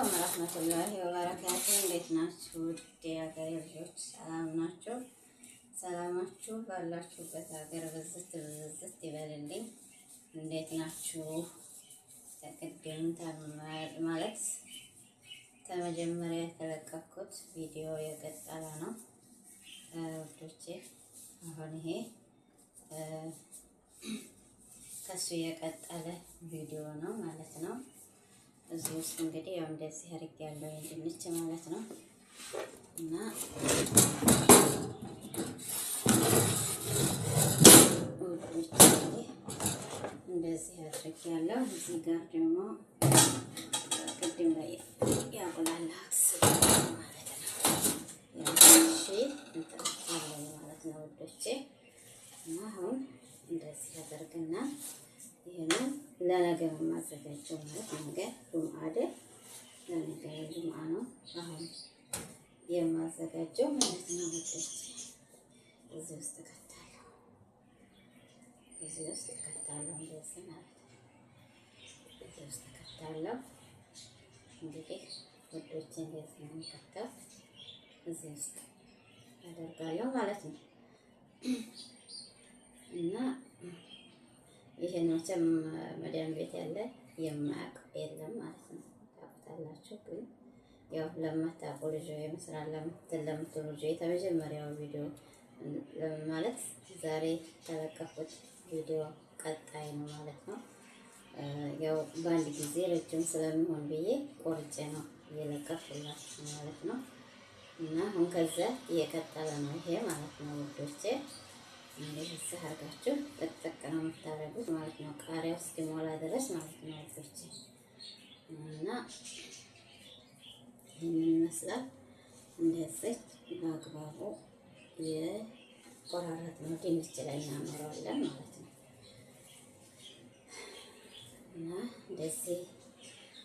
አለይኩም ወራህመቱላሂ ወበረካቱ። እንዴት ናችሁ? የሀገሬ ልጆች ሰላም ናችሁ? ሰላማችሁ ባላችሁበት ሀገር ብዝት ብዝት ይበልልኝ። እንዴት ናችሁ? ተቀደም ማለት ከመጀመሪያ የተለቀኩት ቪዲዮ የቀጠለ ነው ውዶቼ። አሁን ይሄ ከሱ የቀጠለ ቪዲዮ ነው ማለት ነው። እዚህ ውስጥ እንግዲህ ያው እንደዚህ አድርጌ ያለው ድንች ማለት ነው እና እንደዚህ አድርጌ ያለው እዚህ ጋር ደግሞ ቅድም ላይ ያቆላላ ማለት ነው ማለት ነው ውዶቼ። እና አሁን እንደዚህ አደርግና ይሄንን ለነገ የማዘጋጀው ማለት ነገ ጁምዓ አይደል? ለነገ ጁምዓ ነው አሁን የማዘጋጀው ማለት ነው ውዶቼ። እዚህ ውስጥ ከታለሁ እንደዚህ ማለት ነው። እዚህ ውስጥ ከታለሁ እንግዲህ ውዶቼ እንደዚህ ነው የምከተው። እዚህ ውስጥ አደርጋለሁ ማለት ነው እና ይሄን መቼም መዳም ቤት ያለ የማያውቅ የለም ማለት ነው። ታውቁታላችሁ። ግን ያው ለማታውቁ ልጆች የመስራት ለምትሉ ልጆች የተመጀመሪያው ቪዲዮ ማለት ዛሬ ተለቀቁት ቪዲዮ ቀጣይ ነው ማለት ነው። ያው በአንድ ጊዜ ረጅም ስለሚሆን ብዬ ቆርጬ ነው እየለቀኩላችሁ ማለት ነው። እና አሁን ከዛ እየቀጠለ ነው ይሄ ማለት ነው ውዶቼ። እንደዚህ አድርጋችሁ ጥቅጥቅ ነው የምታደርጉት ማለት ነው፣ ቃሪያው እስኪሞላ ድረስ ማለት ነው ውዶቼ። እና ይህንን ይመስላል። እንደዚህ በአግባቡ የቆራረጥ ነው ድንች ላይ እናኖረዋለን ማለት ነው። እና እንደዚህ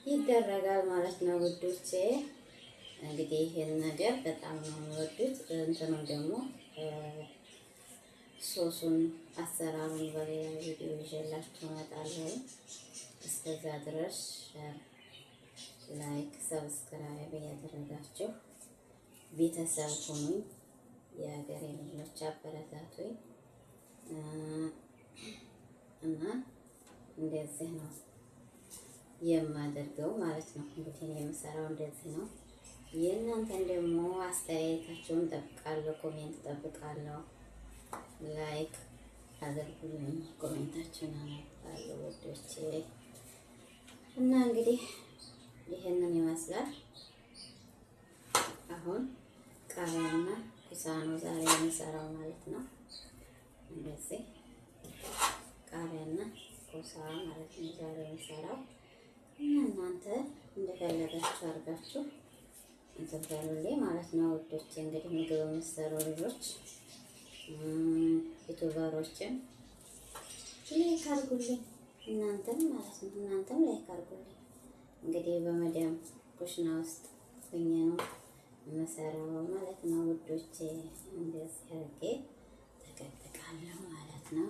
ይደረጋል ማለት ነው ውዶቼ። እንግዲህ ይሄን ነገር በጣም ነው የሚወዱት። እንትኑ ደግሞ ሶሱን አሰራሩን በሌላ ቪዲዮ ይዤላችሁ እመጣለሁ። እስከዛ ድረስ ላይክ፣ ሰብስክራይብ እያደረጋችሁ ቤተሰብ ሁኑኝ። የሀገሬ ልጆች አበረታቱኝ እና እንደዚህ ነው የማደርገው ማለት ነው። እንግዲህ የምሰራው እንደዚህ ነው። የእናንተን ደግሞ አስተያየታችሁን እጠብቃለሁ፣ ኮሜንት እጠብቃለሁ። ላይክ አድርጉልኝ፣ ኮሜንታችሁን አነባለሁ ወዶቼ። እና እንግዲህ ይሄንን ይመስላል። አሁን ቃሪያና ኩሳ ነው ዛሬ የምሰራው ማለት ነው። እንደዚህ ቃሪያና ኩሳ ማለት ነው ዛሬ የምሰራው። እና እናንተ እንደፈለጋችሁ አድርጋችሁ እንትን በሉልኝ ማለት ነው ውዶቼ። እንግዲህ ምግብ የምትሰሩ ልጆች ዩቲዩበሮችን ላይክ አድርጉልኝ፣ እናንተም ማለት ነው። እናንተም ላይክ አድርጉልኝ። እንግዲህ በመዳም ኩሽና ውስጥ ሆኜ ነው የምሰራው ማለት ነው ውዶቼ። እንደዚህ አድርጌ ተቀጥቃለሁ ማለት ነው።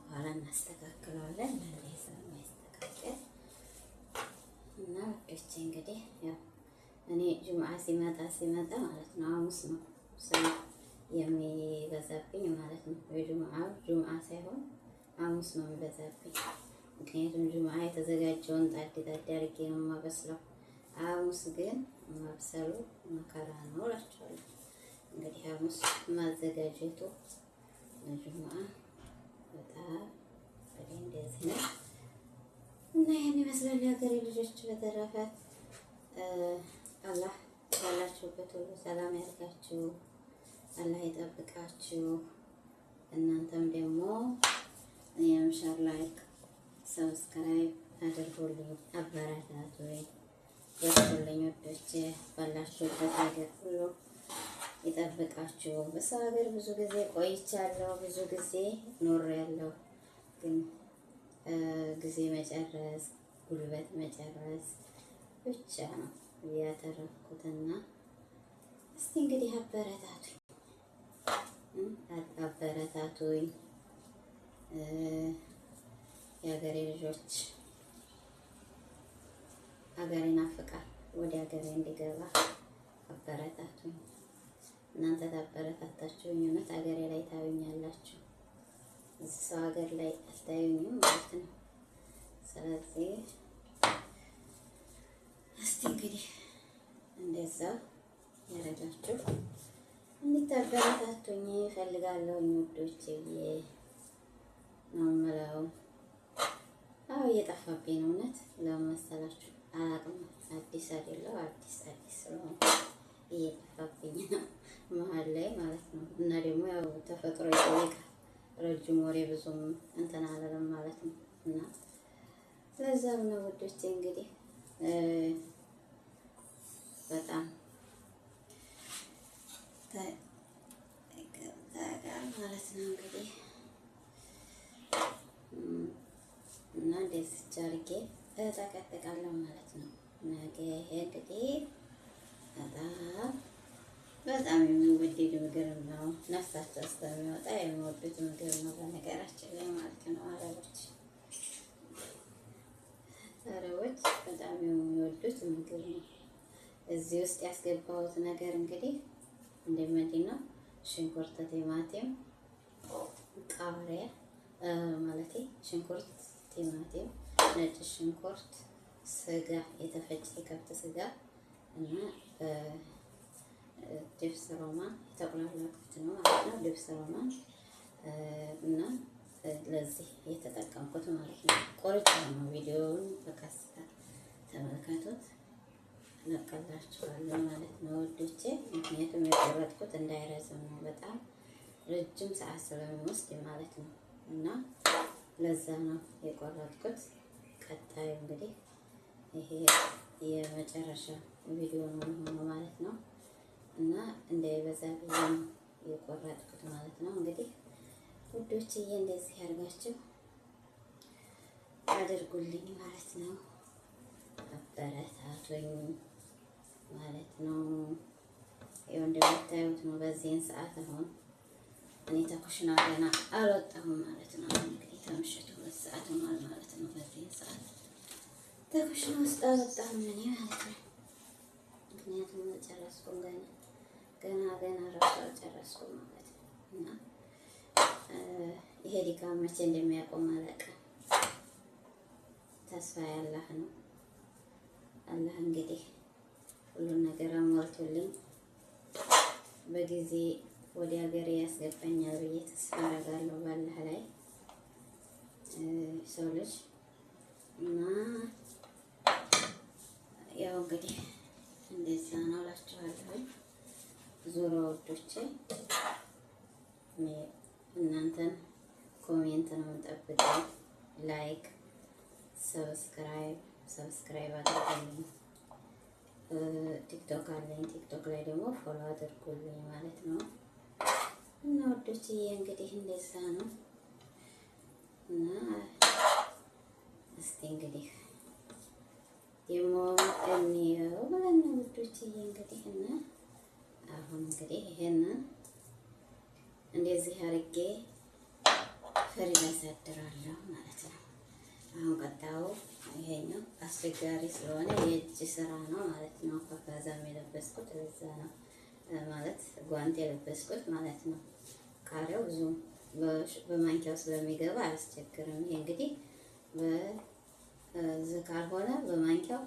በኋላ እናስተካክለዋለን ለሌላ ስለማይስተካከል እና ውዶቼ እንግዲህ ያው እኔ ጁምዓ ሲመጣ ማለት ነው ሐሙስ ነው ሰው የሚበዛብኝ ማለት ነው። ጁምዓ ሳይሆን ሐሙስ ነው የሚበዛብኝ። ምክንያቱም ጁምዓ የተዘጋጀውን ጣድ አድርጌ ነው የማበስለው። ሐሙስ ግን ማብሰሉ መከራ ነው እላችኋለሁ። እንግዲህ ሐሙስ ማዘጋጀቱ ጁምዓ በጣም እንደዚህ ነው እና ይሄን ይመስላል የሀገሬ ልጆች። በተረፈ አላህ ያላችሁበት ሁሉ ሰላም ያርጋችሁ፣ አላህ ይጠብቃችሁ። እናንተም ደግሞ የምሻር ላይክ፣ ሰብስክራይብ አድርጉልኝ፣ አበረታቱኝ፣ ወጥልኝ ወዶቼ። ባላችሁበት ሀገር ሁሉ ይጠብቃችሁ። በሰው ሀገር ብዙ ጊዜ ቆይቻለሁ፣ ብዙ ጊዜ ኖሬያለሁ። ግን ጊዜ መጨረስ፣ ጉልበት መጨረስ ብቻ ነው ያተረፍኩትና እስቲ እንግዲህ አበረታቱኝ የሀገሬ ልጆች። ሀገሬ ናፍቃል ወደ ሀገሬ እንዲገባ አበረታቱኝ። እናንተ ታበረታታችሁኝ እውነት ሀገሬ ላይ ታዩኛላችሁ። እዚህ ሰው ሀገር ላይ አታዩኝም ማለት ነው። ስለዚህ እስቲ እንግዲህ እንደዛ ያረጋችሁ እንድታበረታቱኝ እፈልጋለሁ ውዶቼ ብዬ ነው የምለው። አዎ እየጠፋብኝ ነው እውነት። ለምን መሰላችሁ? አላውቅም። አዲስ አይደለሁ አዲስ ስለሆነ እየጠፋብኝ ነው መሀል ላይ ማለት ነው። እና ደግሞ ያው ተፈጥሮ ይጠይቃል። ረጅም ወሬ ብዙም እንትን አላለም ማለት ነው። እና ለዛም ነው ውዶቼ እንግዲህ በጣም ማለት ነው እንግዲህ እና እንደዚህ አድርጌ እጠቀጥቃለሁ ማለት ነው። ነገ ይሄ እንግዲህ በጣም የሚወደድ ምግብ ነው። ነፍሳቸው እስከሚወጣ የሚወዱት ምግብ ነው በነገራችን ላይ ማለት ነው። አረቦች በጣም የሚወዱት ምግብ ነው። እዚህ ውስጥ ያስገባሁት ነገር እንግዲህ እንደምንድን ነው? ሽንኩርት፣ ቲማቲም፣ ቃሪያ ማለቴ ሽንኩርት፣ ቲማቲም፣ ነጭ ሽንኩርት፣ ስጋ፣ የተፈጨ የከብት ስጋ እና ድብስ ሮማን የተቆላላኩት ነው ማለት ነው። ድብስ ሮማን እና ለዚህ የተጠቀምኩት ማለት ነው። ቆርጬ ነው። ቪዲዮውን በቀስታ ተመልከቱት። ለቀላችኋለሁ ማለት ነው ወዶቼ። ምክንያቱም የቆረጥኩት እንዳይረዝም ነው። በጣም ረጅም ሰዓት ስለሚወስድ ማለት ነው። እና ለዛ ነው የቆረጥኩት። ቀጣዩ እንግዲህ ይሄ የመጨረሻ ቪዲዮ ነው የሚሆነው ማለት ነው። እና እንዳይበዛ ብዬ ነው የቆረጥኩት ማለት ነው። እንግዲህ ውዶችዬ እንደዚህ ያርጋችሁ አድርጉልኝ ማለት ነው። አበረታቱኝ ማለት ነው። ይኸው እንደምታዩት ነው። በዚህን ሰዓት አሁን እኔ ተኩሽና ገና አልወጣሁም ማለት ነው። እንግዲህ ከምሽቱ 2 ሰዓት ሆኗል ማለት ነው። በዚህን ሰዓት ተኩሽና ውስጥ አልወጣሁም እኔ ማለት ነው። ምክንያቱም አልጨረስኩም ገና ራሱ አልጨረስኩም ማለት ነው። እና ይሄ ድካም መቼ እንደሚያቆም አላውቅም። ተስፋ ያላህ ነው። አላህ እንግዲህ ሁሉን ነገር አሟልቶልኝ በጊዜ ወደ ሀገሬ ያስገባኛል ብዬ ተስፋ አደርጋለሁ ባላህ ላይ ሰው ልጅ እና ያው እንግዲህ እንደዛ ነው እላችኋለሁ። ዞሮ ወዶቼ እናንተን ኮሜንት ነው የምጠብቀው። ላይክ ሰብስክራይብ አድርጉልኝ። ቲክቶክ አለኝ። ቲክቶክ ላይ ደግሞ ፎሎ አድርጉልኝ ማለት ነው። እና ወዶችዬ እንግዲህ እንደዛ ነው። እና እስቲ እንግዲህ ደግሞ እንየው ብለን ነው ውዶችዬ እንግዲህ እና አሁን እንግዲህ ይሄንን እንደዚህ አድርጌ ፍሪዝ አሳድራለሁ ማለት ነው። አሁን ቀጣዩ ይሄኛው አስቸጋሪ ስለሆነ የእጅ ስራ ነው ማለት ነው። ከዛም የለበስኩት ለዛ ነው ማለት ጓንት የለበስኩት ማለት ነው። ቃሪያው ብዙ በማንኪያው ስለሚገባ አያስቸግርም። ይሄ እንግዲህ በዚህ ካልሆነ በማንኪያው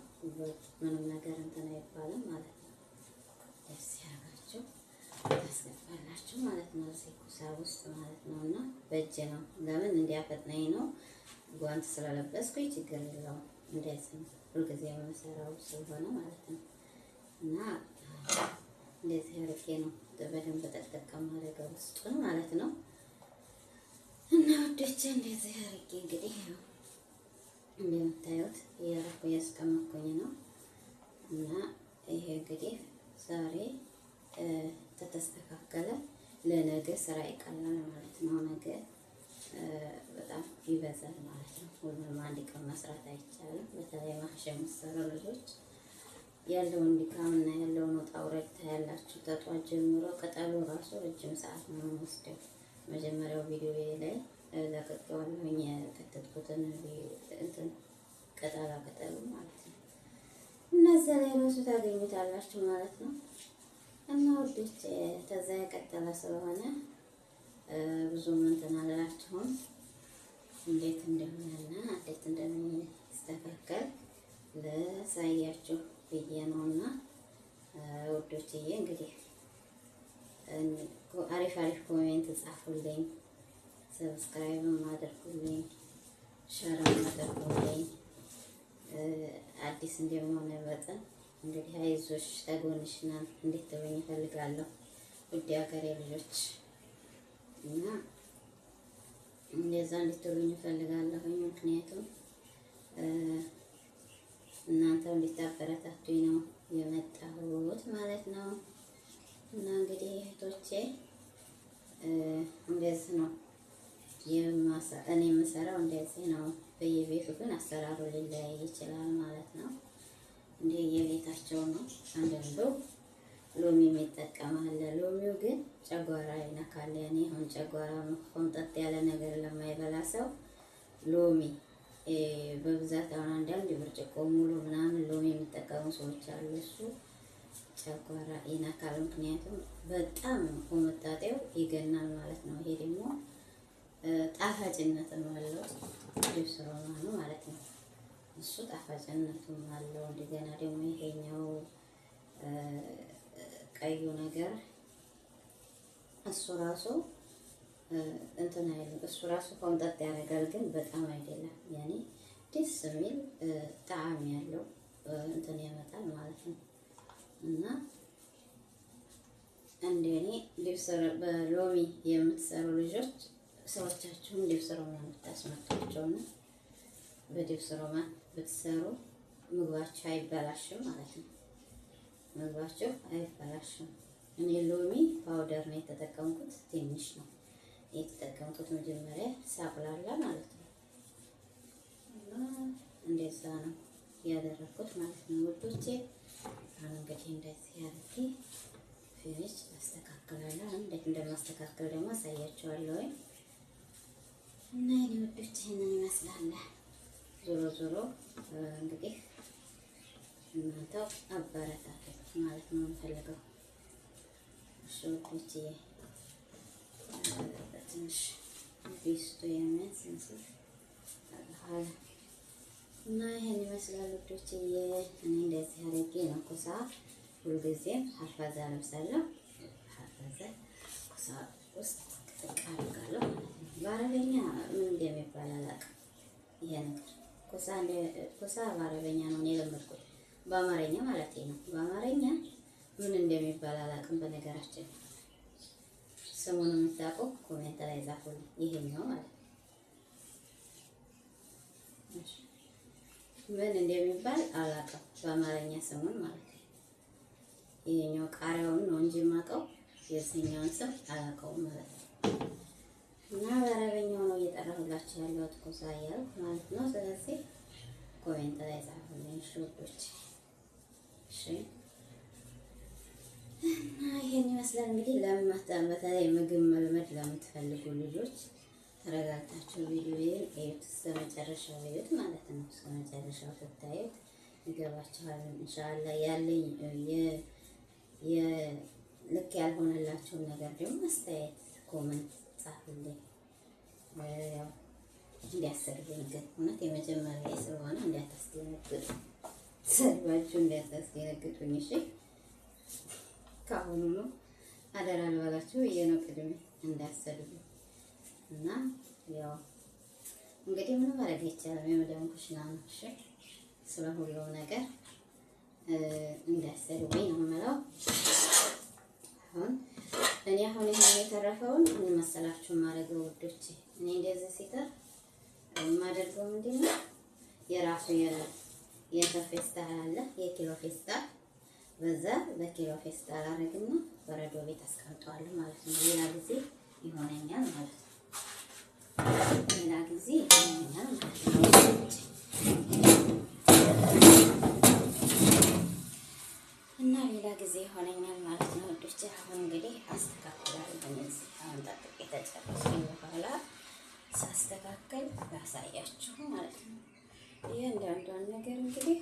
ምንም ነገር እንትን አይባልም ማለት ነው። ደስ ያላችሁ ታስገባላችሁ ማለት ነው እዚህ ኩሳ ውስጥ ማለት ነው። እና በእጅ ነው ለምን እንዲያፈጥነኝ ነው። ጓንት ስለለበስኩኝ ችግር የለውም። እንደዚህ ሁልጊዜ የምሰራው ስለሆነ ማለት ነው። እና እንደዚህ አድርጌ ነው በደንብ ተጠቀም ማድረግ ውስጡን ማለት ነው። እና ወዶቼ እንደዚህ አድርጌ እንግዲህ እንደምታዩት እያደረኩ እያስቀመጥኩኝ ነው። እና ይሄ እንግዲህ ዛሬ ተስተካከለ ለነገ ስራ ይቀላል ማለት ነው። ነገ በጣም ይበዛል ማለት ነው። ሁሉም አንድ ቀን መስራት አይቻልም። በተለይ ማህሸ የምትሰሩ ልጆች ያለውን ድካም እና ያለውን ውጣ ውረድ ታያላችሁ። ከጧት ጀምሮ ቅጠሉ ራሱ ረጅም ሰዓት ነው የሚወስደው። መጀመሪያው ቪዲዮ ላይ ለቀቀዋለሁኝ የከተትኩትን እንትን ቅጠሉ ማለት ነው። እነዛ ላይ ራሱ ታገኙታላችሁ ማለት ነው። እና ውዶች ተዛ የቀጠለ ስለሆነ ብዙም እንትን አላላችሁም እንዴት እንደሆነና እንዴት እንደሚስተካከል ለሳያችሁ ብዬ ነውና ውዶችዬ እንግዲህ አሪፍ አሪፍ ኮሜንት ጻፉልኝ፣ ሰብስክራይብም አድርጉልኝ፣ ሸርም አድርጉልኝ። አዲስ እንደመሆነ መጠን እንግዲህ አይዞሽ ተጎንሽ ነን እንድትሉኝ እፈልጋለሁ ውድ ሀገሬ ልጆች እና እንደዛ እንድትሉኝ እፈልጋለሁ። ምክንያቱም እናንተ እንድታበረታቱኝ ነው የመጣሁት ማለት ነው። እና እንግዲህ እህቶቼ እንደዚህ ነው እኔ የምሰራው እንደዚህ ነው። በየቤቱ ግን አሰራሩ ሊለያይ ይችላል ማለት ነው። እንደ የቤታቸው ነው። አንዳንዱ ሎሚ የሚጠቀም አለ። ሎሚው ግን ጨጓራ ይነካል። ያኔ አሁን ጨጓራ ቆምጠጥ ያለ ነገር ለማይበላ ሰው ሎሚ በብዛት አሁን አንዳንድ ብርጭቆ ሙሉ ምናምን ሎሚ የሚጠቀሙ ሰዎች አሉ። እሱ ጨጓራ ይነካል። ምክንያቱም በጣም ቆመጣጤው ይገናል ማለት ነው። ይሄ ደግሞ ጣፋጭነትም አለው ዲብስ ሮማኑ ማለት ነው። እሱ ጣፋጭነቱም አለው። እንደገና ደግሞ ይሄኛው ቀዩ ነገር እሱ ራሱ እንትን አይልም። እሱ ራሱ ቆምጠጥ ያደርጋል፣ ግን በጣም አይደለም። ያኔ ደስ የሚል ጣዕም ያለው እንትን ያመጣል ማለት ነው። እና እንደኔ ዲብስ በሎሚ የምትሰሩ ልጆች ሰዎቻችሁን ዲብስ ሮማን ብታስመቷቸውና በዲብስ ሮማን ብትሰሩ ምግባችሁ አይበላሽም ማለት ነው። ምግባችሁ አይበላሽም። እኔ ሎሚ ፓውደር ነው የተጠቀምኩት፣ ትንሽ ነው የተጠቀምኩት መጀመሪያ ሳቁላላ ማለት ነው። እና እንደዛ ነው ያደረኩት ማለት ነው ውዶቼ። አሁን እንግዲህ እንደዚህ ያርጌ ፊኒሽ አስተካክላለሁ። እንዴት እንደማስተካከል ደግሞ አሳያችኋለሁ። እና የኔ ውዶች ይሄንን ይመስላል። ዞሮ ዞሮ እንግዲህ እናንተው አበረታቱ ማለት ነው የምፈልገው። እሺ ውዶቼ ትንሽ ቢስቱ የሚያንስ ምስል እና ይሄን ይመስላል ውዶችዬ። እኔ እንደዚህ አድርጌ ነው ኩሳ ሁልጊዜም ሀፋዛ ለብሳለሁ። ሀፋዛ ኩሳ ውስጥ ጥቅ አድርጋለሁ ማለት ነው። በአረበኛ ምን እንደሚባል አላውቅም። ይሄ ነገር ኩሳ በአረበኛ ነው የለመድኩት፣ በአማርኛ ማለት ነው። በአማርኛ ምን እንደሚባል አላውቅም። በነገራችን ስሙን የምታውቁ ኮሜንት ላይ ጻፉልኝ። ይሄኛው ማለት ነው ምን እንደሚባል አላውቅም፣ በአማርኛ ስሙን ማለት ነው። ይሄኛው ቃሪያውን ነው እንጂ የማውቀው የዚህኛውን ስም አላውቀውም ማለት ነው። እና በአረበኛው ነው እየጠራሁላችሁ ያለሁት ኩሳ እያልኩ ማለት ነው። ስለዚህ ኮሜንት ላይ ጻፉልኝ ውዶች። እሺ እና ይሄን ይመስላል እንግዲህ። በተለይ ምግብ መልመድ ለምትፈልጉ ልጆች ተረጋግታችሁ ቪዲዮዬን እዩት፣ እስከመጨረሻው እዩት ማለት ነው። እስከመጨረሻው ስታዩት ይገባችኋል ኢንሻአላህ። ያለኝ ልክ ያልሆነላችሁን ነገር ደግሞ አስተያየት ኮሜንት ጻፉልኝ። ያው እንዲያሰርብኝ ግን እውነት የመጀመሪያ ስለሆነ እንዲያታስደነግጡ፣ ሰድባችሁ እንዲያታስደነግጡኝ እሺ። ካሁኑ ነው አደራ ልበላችሁ ብዬ ነው ቅድሜ እንዳያሰድቡኝ። እና ያው እንግዲህ ምንም ማድረግ አይቻልም። የመዳም ኩሽና ነው እሺ። ስለ ሁሉም ነገር እንዳያሰድቡኝ ነው የምለው። አሁን ይሄን የተረፈውን ምን መሰላችሁ ማድረገው ውዶቼ፣ እኔ እንደዚህ ሲተርፍ የማደርገው ምንድነው የራሱ የፌስታል አለ፣ የኪሎ ፌስታል። በዛ በኪሎ ፌስታል አረግና በረዶ ቤት አስቀምጠዋለሁ ማለት ነው። ሌላ ጊዜ ይሆነኛል ማለት ነው። ሌላ ጊዜ ይሆነኛል ማለት ነው እና ሌላ ጊዜ ይሆነኛል ማለት ነው ውዶቼ። አሁን እንግዲህ አስተካክላለሁ። እዚህ አሁን ጠብቄ ተጨረስኩኝ በኋላ ሳስተካክል ላሳያችሁ ማለት ነው። ይሄ እንዳንዷን ነገር እንግዲህ